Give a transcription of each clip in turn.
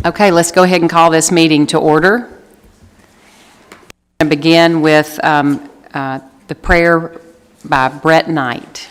Okay, let's go ahead and call this meeting to order. And begin with the prayer by Brett Knight.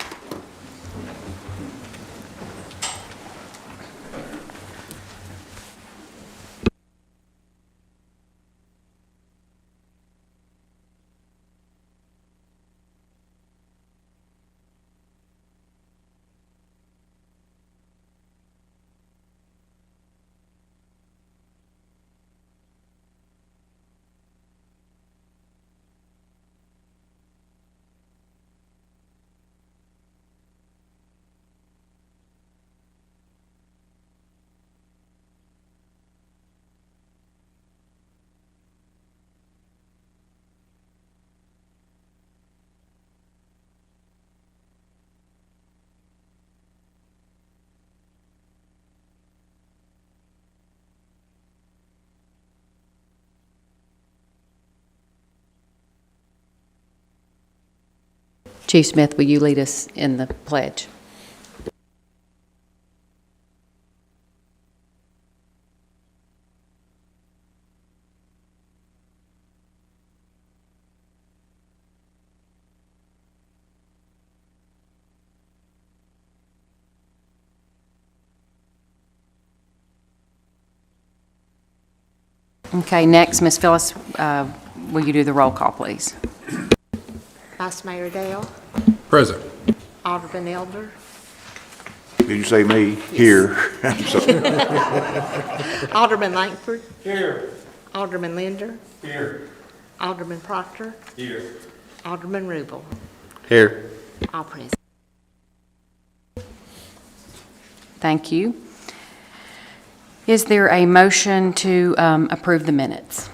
Chief Smith, will you lead us in the pledge? Okay, next, Ms. Phyllis, will you do the roll call, please? Vice Mayor Dale, Present. Alderman Elder, Did you say me? Here. Alderman Langford, Here. Alderman Linder, Here. Alderman Proctor, Here. Alderman Rubel, Here. all present. Thank you. Is there a motion to approve the minutes?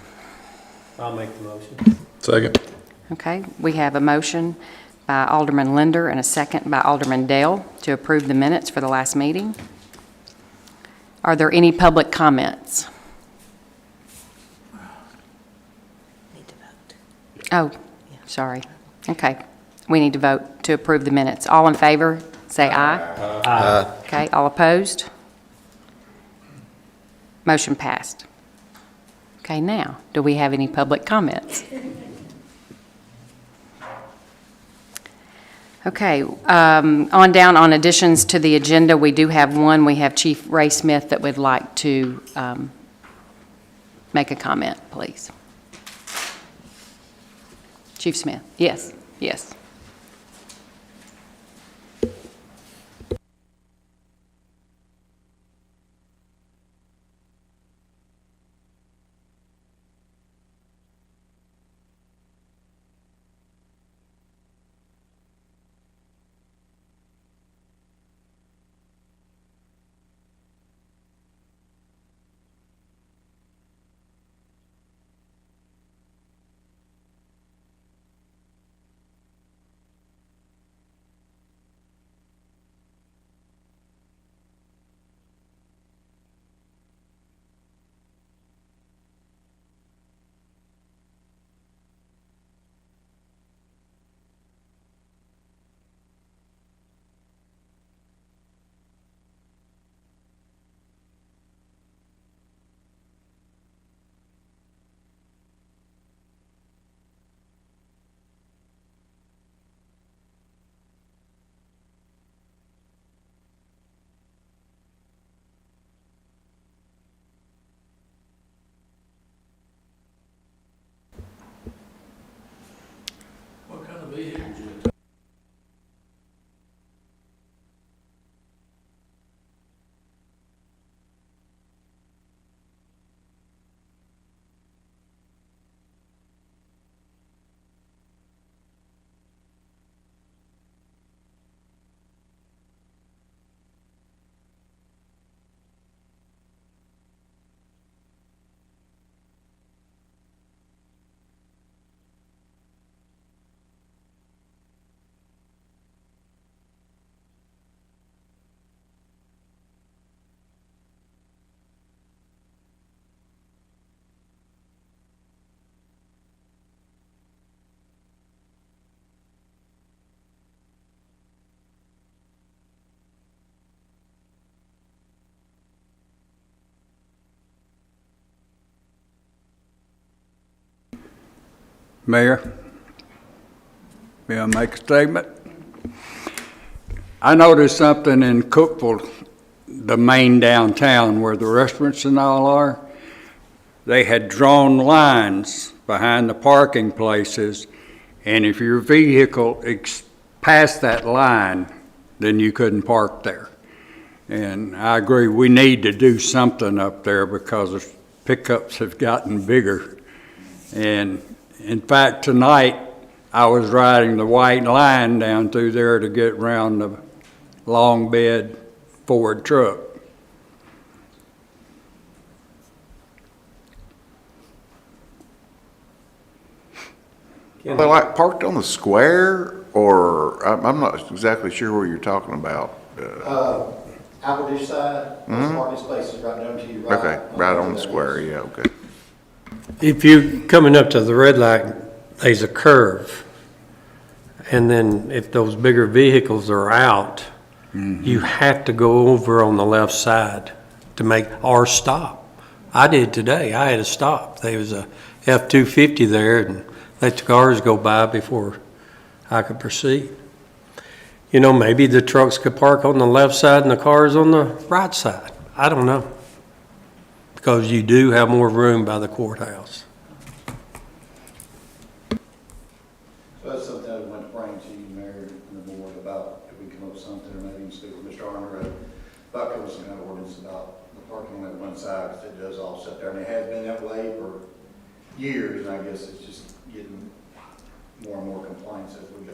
I'll make the motion. Second. Okay, we have a motion by Alderman Linder and a second by Alderman Dale to approve the minutes for the last meeting. Are there any public comments? Need to vote. Oh, sorry. Okay, we need to vote to approve the minutes. All in favor, say aye. Aye. Okay, all opposed? Motion passed. Okay, now, do we have any public comments? Okay, on down on additions to the agenda, we do have one. We have Chief Ray Smith that would like to make a comment, please. Chief Smith, yes, yes. What kind of vehicles you Mayor, may I make a statement? I noticed something in Cookville, the main downtown where the restaurants and all are. They had drawn lines behind the parking places, and if your vehicle passed that line, then you couldn't park there. And I agree, we need to do something up there because the pickups have gotten bigger. And in fact, tonight, I was riding the white line down through there to get around the long bed Ford truck. Well, like parked on the square, or I'm not exactly sure where you're talking about. Outward side, those parking spaces right down to your right. Okay, right on the square, yeah, okay. If you're coming up to the red light, there's a curve. And then if those bigger vehicles are out, you have to go over on the left side to make our stop. I did today. I had to stop. There was a F-250 there and let the cars go by before I could proceed. You know, maybe the trucks could park on the left side and the cars on the right side. I don't know. Because you do have more room by the courthouse. So that's something I want to bring to you, Mayor, and the board about if we come up with something, or maybe even speak with Mr. Armour about coming some kind of ordinance about the parking on that one side, because it does offset there. And it has been that way for years, and I guess it's just getting more and more compliance as we go.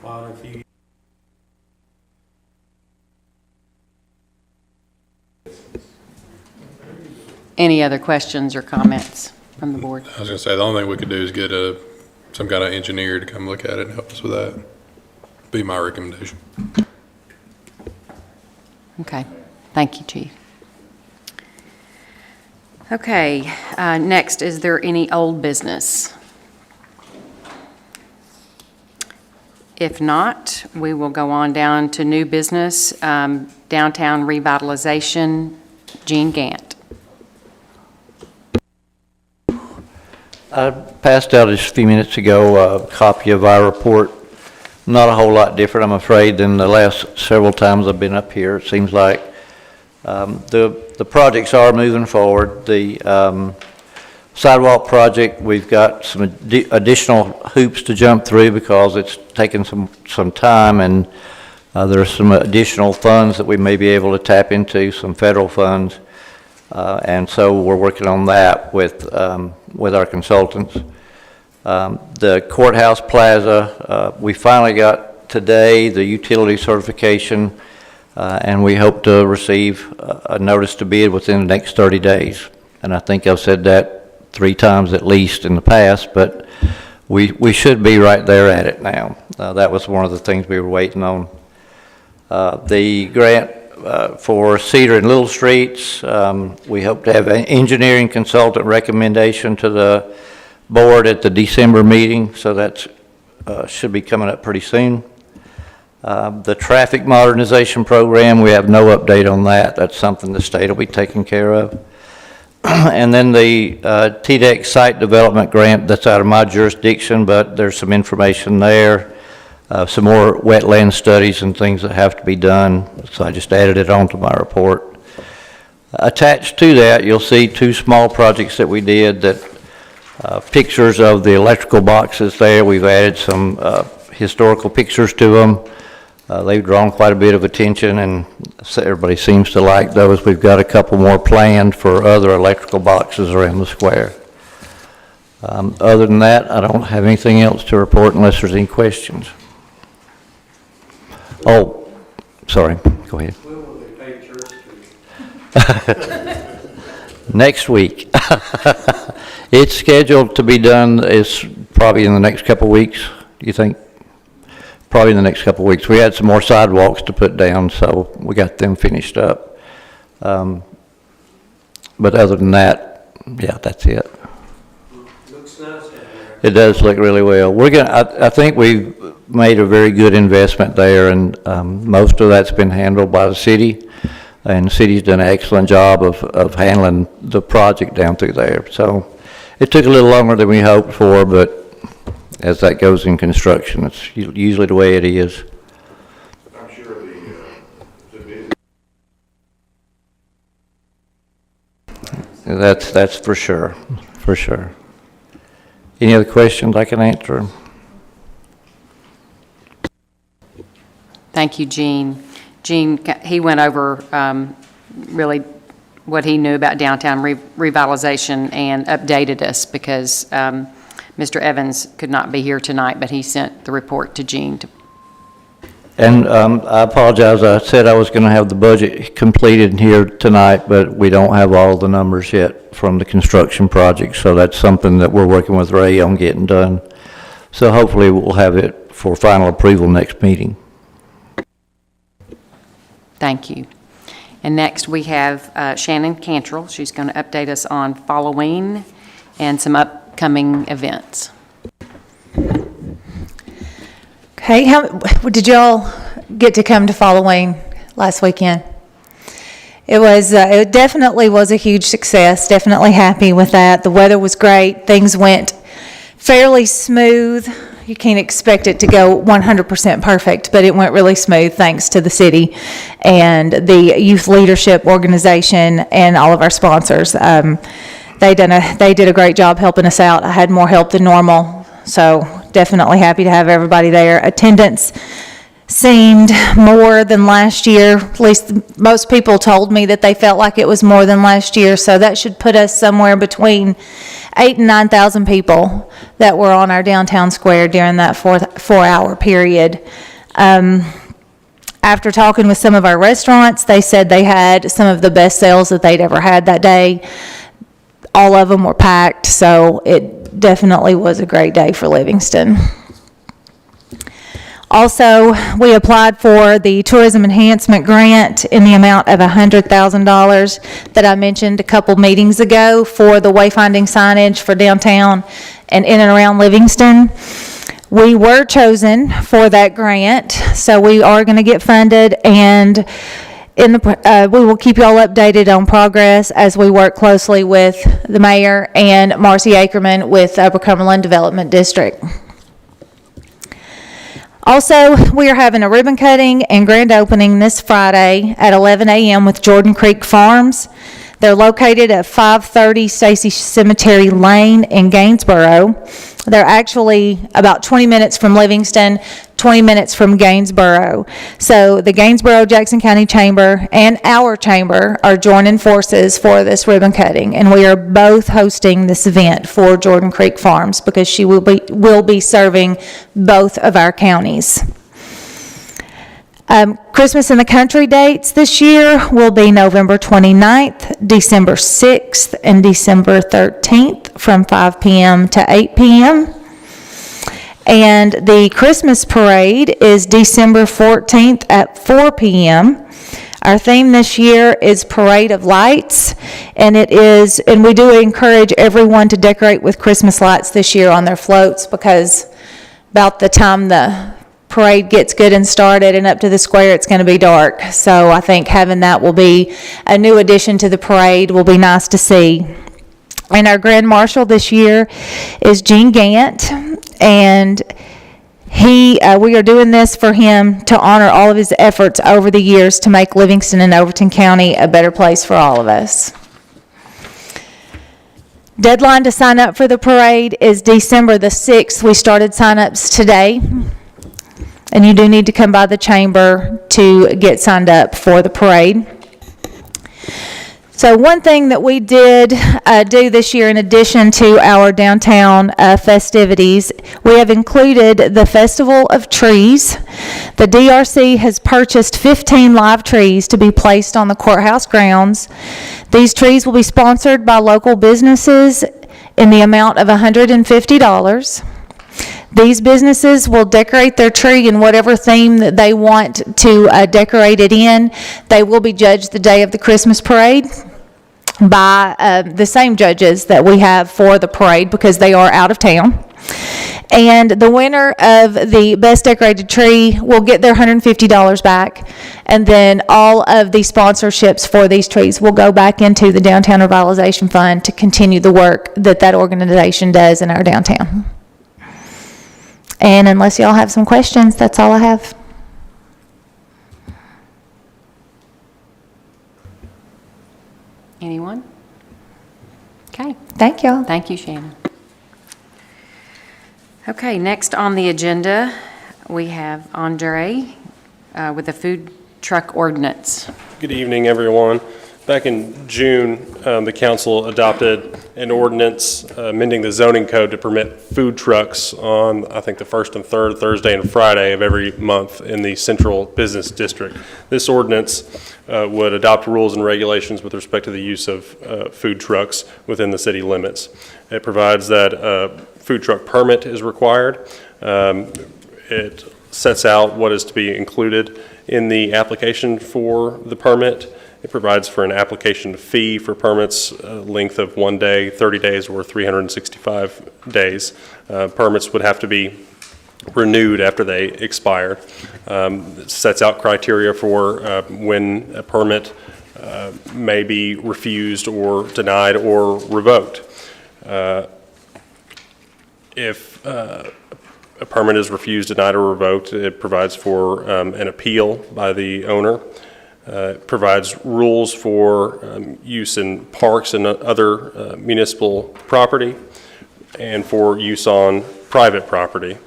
Well, if you Any other questions or comments from the board? I was gonna say, the only thing we could do is get some kind of engineer to come look at it and help us with that. Be my recommendation. Okay, thank you, Chief. Okay, next, is there any old business? If not, we will go on down to new business, downtown revitalization, Gene Gant. I passed out just a few minutes ago a copy of our report. Not a whole lot different, I'm afraid, than the last several times I've been up here. It seems like the projects are moving forward. The sidewalk project, we've got some additional hoops to jump through because it's taken some time, and there's some additional funds that we may be able to tap into, some federal funds. And so we're working on that with our consultants. The courthouse plaza, we finally got today the utility certification, and we hope to receive a notice to bid within the next 30 days. And I think I've said that 3 times at least in the past, but we should be right there at it now. That was one of the things we were waiting on. The grant for Cedar and Little Streets, we hope to have an engineering consultant recommendation to the board at the December meeting, so that should be coming up pretty soon. The traffic modernization program, we have no update on that. That's something the state will be taking care of. And then the TDEC site development grant, that's out of my jurisdiction, but there's some information there. Some more wetland studies and things that have to be done, so I just added it onto my report. Attached to that, you'll see 2 small projects that we did, that pictures of the electrical boxes there. We've added some historical pictures to them. They've drawn quite a bit of attention, and everybody seems to like those. We've got a couple more planned for other electrical boxes around the square. Other than that, I don't have anything else to report unless there's any questions. Oh, sorry, go ahead. when will they pay Church Street? Next week. It's scheduled to be done, it's probably in the next couple of weeks, you think? Probably in the next couple of weeks. We had some more sidewalks to put down, so we got them finished up. But other than that, yeah, that's it. Looks nice down there. It does look really well. I think we've made a very good investment there, and most of that's been handled by the city, and the city's done an excellent job of handling the project down through there. So It took a little longer than we hoped for, but as that goes in construction, it's usually the way it is. I'm sure the bid. That's for sure, for sure. Any other questions I can answer? Thank you, Gene. Gene, he went over really what he knew about downtown revitalization and updated us because Mr. Evans could not be here tonight, but he sent the report to Gene. And I apologize, I said I was going to have the budget completed here tonight, but we don't have all the numbers yet from the construction project, so that's something that we're working with Ray on getting done. So hopefully we'll have it for final approval next meeting. Thank you. And next we have Shannon Cantrell. She's going to update us on Halloween and some upcoming events. Hey, did y'all get to come to Halloween last weekend? It definitely was a huge success. Definitely happy with that. The weather was great. Things went fairly smooth. You can't expect it to go 100% perfect, but it went really smooth thanks to the city and the youth leadership organization and all of our sponsors. They did a great job helping us out. I had more help than normal, so definitely happy to have everybody there. Attendance seemed more than last year. At least most people told me that they felt like it was more than last year, so that should put us somewhere between 8,000 and 9,000 people that were on our downtown square during that four-hour period. After talking with some of our restaurants, they said they had some of the best sales that they'd ever had that day. All of them were packed, so it definitely was a great day for Livingston. Also, we applied for the Tourism Enhancement Grant in the amount of $100,000 that I mentioned a couple meetings ago for the wayfinding signage for downtown and in and around Livingston. We were chosen for that grant, so we are going to get funded, and we will keep you all updated on progress as we work closely with the mayor and Marcy Ackerman with Upper Cumberland Development District. Also, we are having a ribbon cutting and grand opening this Friday at 11 a.m. with Jordan Creek Farms. They're located at 530 Stacy Cemetery Lane in Gainesboro. They're actually about 20 minutes from Livingston, 20 minutes from Gainesboro. So the Gainesboro-Jackson County Chamber and our chamber are joining forces for this ribbon cutting, and we are both hosting this event for Jordan Creek Farms because she will be serving both of our counties. Christmas in the Country dates this year will be November 29th, December 6th, and December 13th from 5 p.m. to 8 p.m. And the Christmas parade is December 14th at 4 p.m. Our theme this year is Parade of Lights, and we do encourage everyone to decorate with Christmas lights this year on their floats because about the time the parade gets good and started and up to the square, it's going to be dark. So I think having that will be a new addition to the parade, will be nice to see. And our Grand Marshal this year is Gene Gant, and we are doing this for him to honor all of his efforts over the years to make Livingston and Overton County a better place for all of us. Deadline to sign up for the parade is December the 6th. We started sign-ups today. And you do need to come by the chamber to get signed up for the parade. So one thing that we did do this year, in addition to our downtown festivities, we have included the Festival of Trees. The DRC has purchased 15 live trees to be placed on the courthouse grounds. These trees will be sponsored by local businesses in the amount of $150. These businesses will decorate their tree in whatever theme that they want to decorate it in. They will be judged the day of the Christmas parade. by the same judges that we have for the parade because they are out of town. And the winner of the best decorated tree will get their $150 back. And then all of the sponsorships for these trees will go back into the Downtown Revitalization Fund to continue the work that that organization does in our downtown. And unless y'all have some questions, that's all I have. Anyone? Okay, Thank y'all. thank you, Shannon. Okay, next on the agenda, we have Andre with the food truck ordinance. Good evening, everyone. Back in June, the council adopted an ordinance amending the zoning code to permit food trucks on, I think, the first and third Thursday and Friday of every month in the central business district. This ordinance would adopt rules and regulations with respect to the use of food trucks within the city limits. It provides that a food truck permit is required. It sets out what is to be included in the application for the permit. It provides for an application fee for permits, length of 1 day, 30 days, or 365 days. Permits would have to be renewed after they expire. It sets out criteria for when a permit may be refused or denied or revoked. If a permit is refused, denied, or revoked, it provides for an appeal by the owner. It provides rules for use in parks and other municipal property and for use on private property.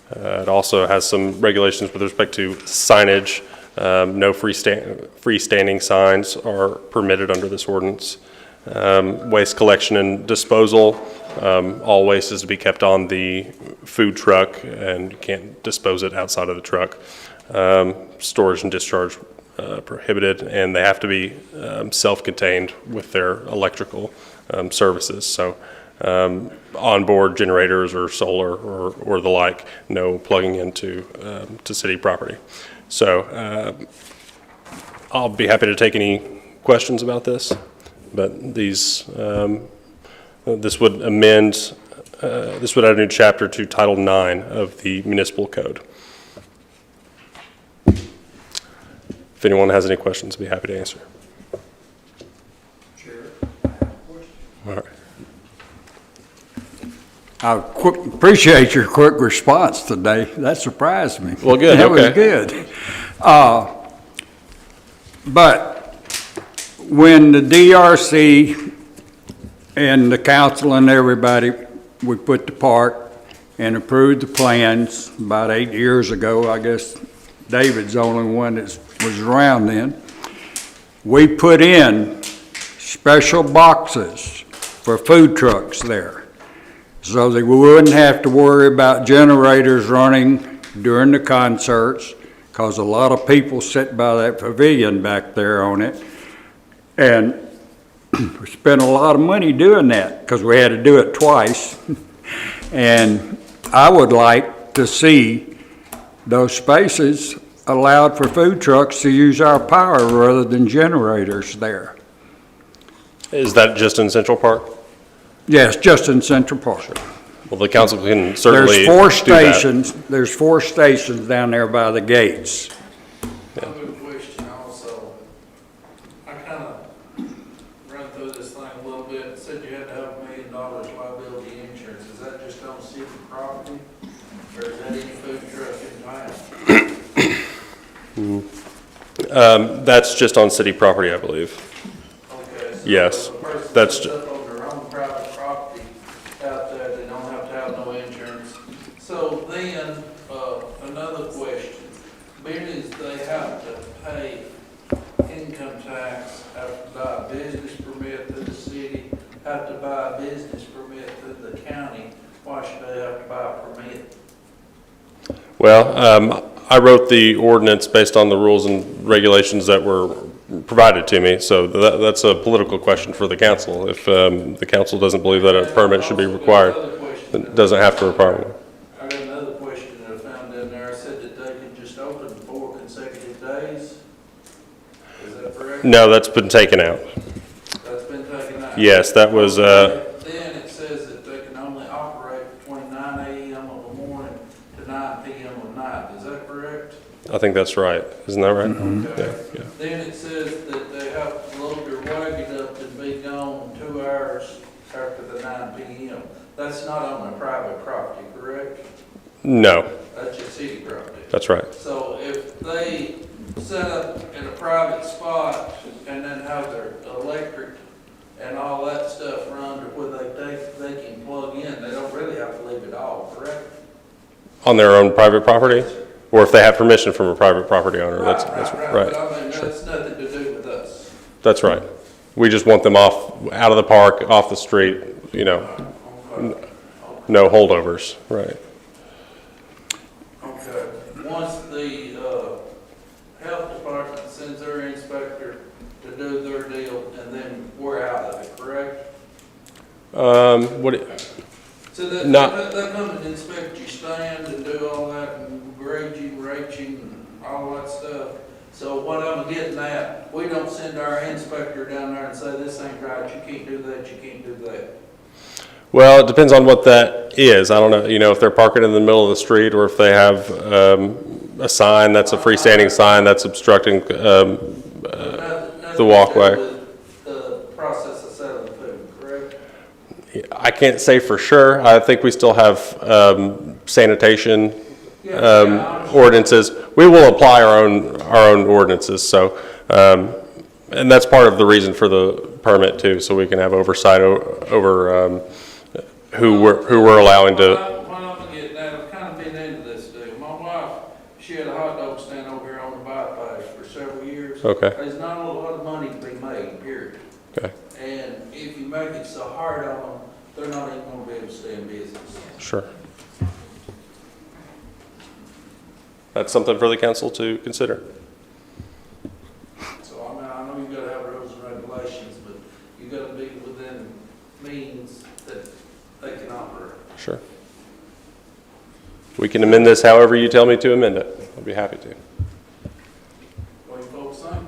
It also has some regulations with respect to signage. No freestanding signs are permitted under this ordinance. Waste collection and disposal. All waste is to be kept on the food truck and you can't dispose it outside of the truck. Storage and discharge prohibited, and they have to be self-contained with their electrical services. So onboard generators or solar or the like, no plugging into to city property. So I'll be happy to take any questions about this, but these this would amend, this would add a new chapter to Title IX of the Municipal Code. If anyone has any questions, I'd be happy to answer. Sure. All right. I appreciate your quick response today. That surprised me. Well, good, That was okay. good. But when the DRC and the council and everybody, we put the park and approved the plans about 8 years ago, I guess David's the only one that was around then. We put in special boxes for food trucks there so that we wouldn't have to worry about generators running during the concerts, because a lot of people sit by that pavilion back there on it. And we spent a lot of money doing that because we had to do it twice. And I would like to see those spaces allowed for food trucks to use our power rather than generators there. Is that just in Central Park? Yes, just in Central Park. Well, the council can certainly There's four do that. stations, there's 4 stations down there by the gates. I have a question also. I kind of run through this thing a little bit. It said you had to have $1 million liability insurance. Is that just on city property? Or is that any food truck in town? That's just on city property, I believe. Okay. So Yes, if a person that's sets up on their own private property out there, they don't have to have no insurance. So then, another question. Being as they have to pay income tax, have to buy a business permit through the city, have to buy a business permit through the county, why should they have to buy a permit? Well, I wrote the ordinance based on the rules and regulations that were provided to me, so that's a political question for the council. If the council doesn't believe that a permit should be required, then it doesn't have to require one. I got another question that I found in there. I said that they can just open 4 consecutive days. Is that correct? No, that's been taken out. That's been Yes, that was, Then it says that they can only operate between 9 AM of the morning to 9 PM of night. Is that correct? I think that's right. Isn't that right? Okay. Yeah. Then it says that they have to load their wagon up and be gone 2 hours after the 9 PM. That's not on their private property, correct? No, That's your city property. that's right. So if they set up in a private spot and then have their electric and all that stuff run to where they can plug in, they don't really have to leave it all, correct? On their own private property? Or if they have permission from a private property owner, that's right. But I mean, that's nothing to do with us. That's right. We just want them out of the park, off the street, you know, no holdovers, right? Okay. Once the health department sends their inspector to do their deal, and then we're out of it, correct? So they come and inspect your stand and do all that, and grade you, rate you, and all that stuff. So what I'm getting at, we don't send our inspector down there and say, this ain't right, you can't do that, you can't do that. Well, it depends on what that is. I don't know, you know, if they're parking in the middle of the street or if they have a sign that's a freestanding sign that's obstructing the walkway. The process of selling food, correct? I can't say for sure. I think we still have sanitation ordinances. We will apply our own ordinances. So, and that's part of the reason for the permit too, so we can have oversight over who we're allowing to. What I'm getting at, I've kind of been into this deal. My wife, she had a hot dog stand over here on the bypass for several years. Okay. There's not a lot of money to be made, period. Okay. And if you make it so hard on them, they're not even going to be able to stay in business. Sure. That's something for the council to consider. So, I mean, I know you got to have rules and regulations, but you got to be within means that they can operate. Sure. We can amend this however you tell me to amend it. I'll be happy to. What do you folks think?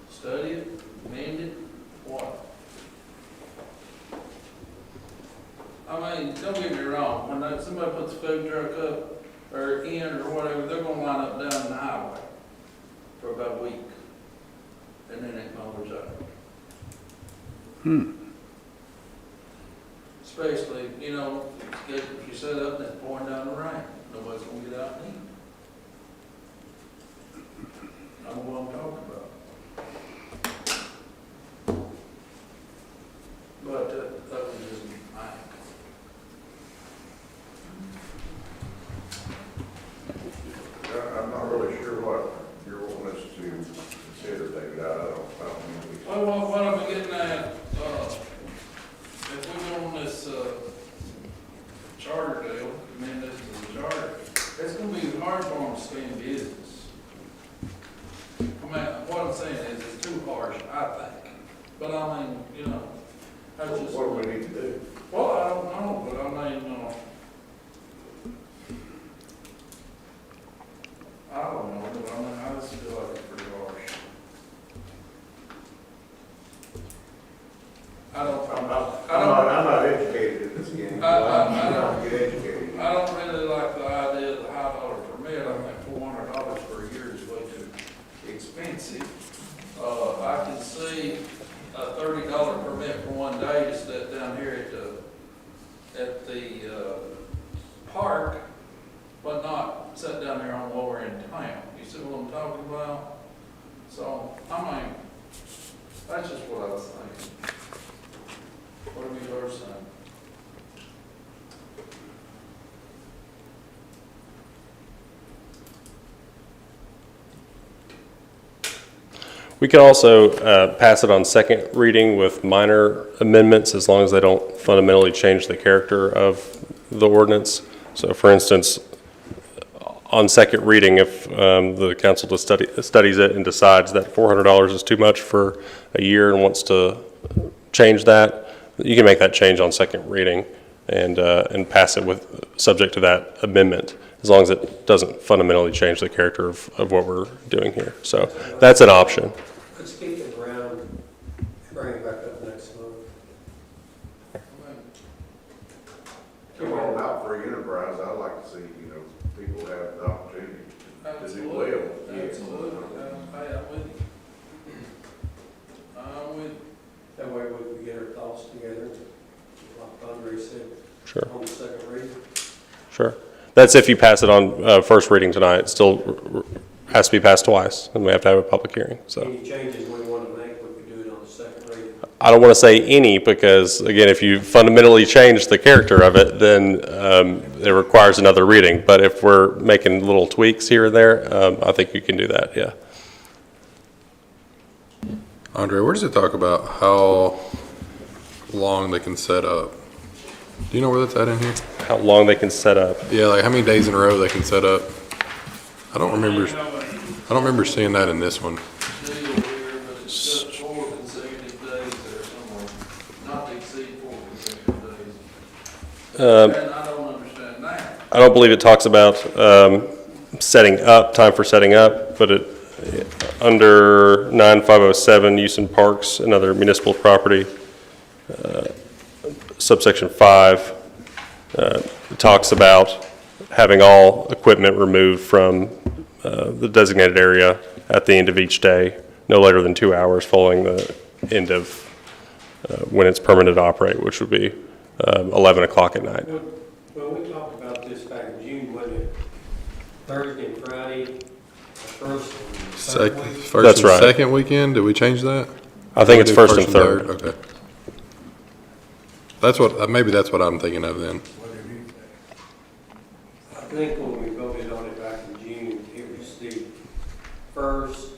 Study it, amend it, what? I mean, don't get me wrong, when somebody puts a food truck up or in or whatever, they're gonna line up down the highway for about a week. And then it mows out. Especially, you know, if you set up and it's pouring down the rain, nobody's gonna get out and eat. I know what I'm talking about. But that was just my. I'm not really sure what you're wanting us to consider, David. I don't know. Well, what I'm getting at, if we go on this, charter deal, amend this to the charter, it's gonna be hard for them to stay in business. I mean, what I'm saying is, it's too harsh, I think. But I mean, you know, that's just. What do we need to do? Well, I don't know, but I mean, I don't know, but I mean, I just feel like it's pretty harsh. I'm not educated in this game. I don't- I'm get educated. I don't really like the idea of the $high permit. I think $400 for a year is way too expensive. I can see a $30 permit for one day to sit down here at the park, but not sit down there on lower end town. You see what I'm talking about? So, I mean, that's just what I was thinking. What are we yours saying? We can also pass it on second reading with minor amendments as long as they don't fundamentally change the character of the ordinance. So for instance, on second reading, if the council just studies it and decides that $400 is too much for a year and wants to change that, you can make that change on second reading and pass it with, subject to that amendment, as long as it doesn't fundamentally change the character of what we're doing here. So that's an option. Let's keep it around, bring it back up next I like to see, people have the opportunity to do well. Yes. Absolutely. Hey, I'm with you. I'm with you. That way we can get our thoughts together, like Andre said, Sure, on the second reading. sure. That's if you pass it on first reading tonight. It still has to be passed twice, and we have to have a public hearing, so. Any changes we want to make, we could do it on the second reading. I don't want to say any, because, again, if you fundamentally change the character of it, then it requires another reading. But if we're making little tweaks here and there, I think you can do that, yeah. Andre, where does it talk about how long they can set up? Do you know where that's at in here? How long they can set up. Yeah, like how many days in a row they can set up? I don't remember seeing that in this one. Deal here, but it's just 4 consecutive days there somewhere, not to exceed 4 consecutive days. And I don't understand that. I don't believe it talks about setting up, time for setting up, but it, under 9507, use in parks and other municipal property, subsection 5, it talks about having all equipment removed from the designated area at the end of each day, no later than 2 hours following the end of when it's permitted to operate, which would be 11 o'clock at night. Well, we talked about this back in June, wasn't it? Thursday and Friday, first and third week? First That's and right. second weekend, did we change that? I think it's We do first and third. Okay. That's what, maybe that's what I'm thinking of then. I think when we voted on it back in June, it was the first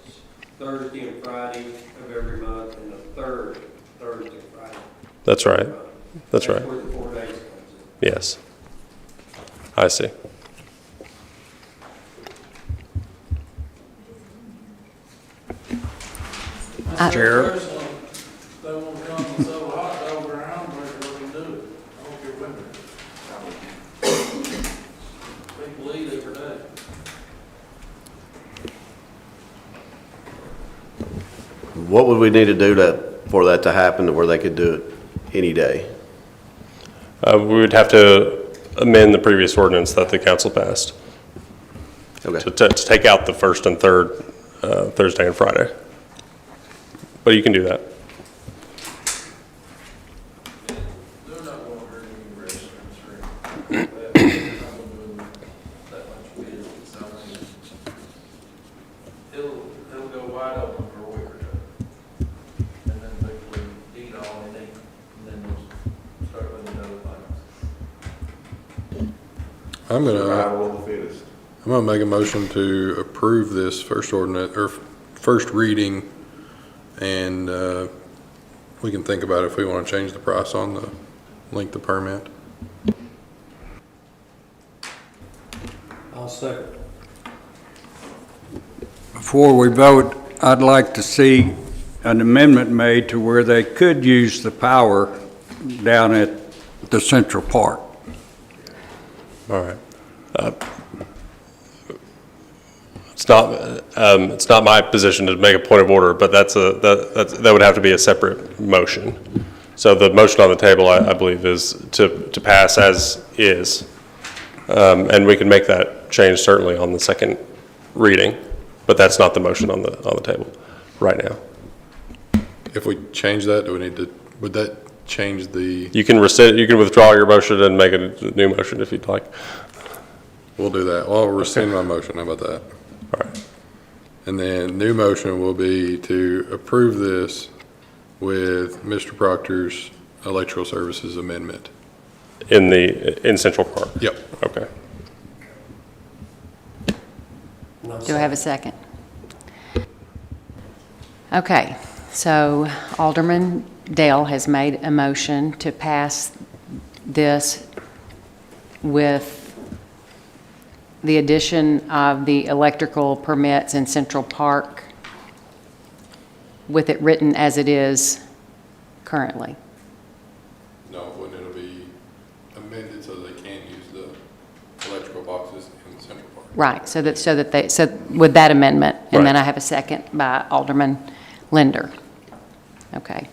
Thursday and Friday of every month and the third Thursday and Friday. That's right. That's right. Where the 4 days comes Yes. I see. Chair. Personally, they won't come and sell a hot dog or a hamburger, we can do it. I don't care when. People eat every day. What would we need to do for that to happen, to where they could do it any day? We would have to amend the previous ordinance that the council passed Okay. to take out the first and third Thursday and Friday. But you can do that. They're not going to hurt any restaurants or anything like that. They're not gonna do that much business. I mean, it'll go wide open for a week or two. And then people will eat all they need, and then they'll start looking at other things. Survival of the fittest. I'm gonna make a motion to approve this first ordinance, or first reading, and we can think about if we want to change the price on the length of permit. I'll second. Before we vote, I'd like to see an amendment made to where they could use the power down at the Central Park. All right. It's not my position to make a point of order, but that would have to be a separate motion. So the motion on the table, I believe, is to pass as is. And we can make that change certainly on the second reading, but that's not the motion on the table right now. If we change that, would that change the, You can withdraw your motion and make a new motion if you'd like. we'll do that. Well, I'll rescind my motion, how about that? All right. And then new motion will be to approve this with Mr. Proctor's electrical services amendment. In Central Park? Yep. Okay. Do I have a second? Okay, so Alderman Dale has made a motion to pass this with the addition of the electrical permits in Central Park, with it written as it is currently. No, wouldn't it be amended so they can use the electrical boxes in Central Park? Right, so with that amendment, and then Right. I have a second by Alderman Linder. Okay.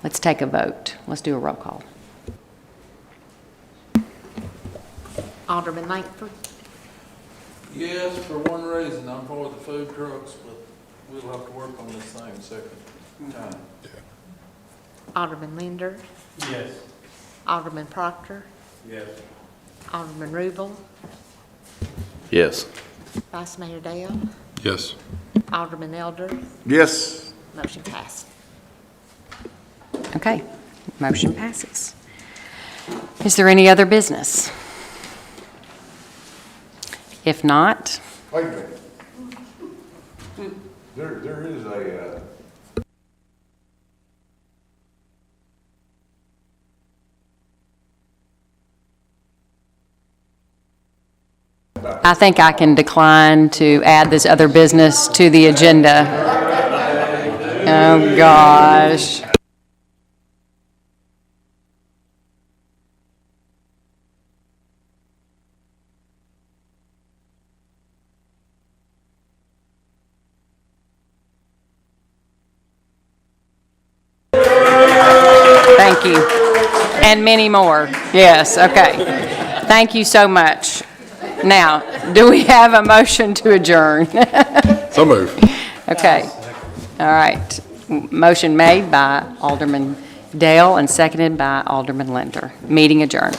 Let's take a vote. Let's do a roll call. Alderman Langford. Yes, for one reason, I'm for the food trucks, but we'll have to work on this thing second time. Alderman Linder. Yes. Alderman Proctor. Yes. Alderman Rubel. Yes. Vice Mayor Dale. Yes. Alderman Elder. Yes. Motion passed. Okay, motion passes. Is there any other business? If not, Wait a minute. There is a, I think I can decline to add this other business to the agenda. Oh, gosh. Thank you. And many more. Yes, okay. Thank you so much. Now, do we have a motion to adjourn? So move. Okay. All right. Motion made by Alderman Dale and seconded by Alderman Linder. Meeting adjourned.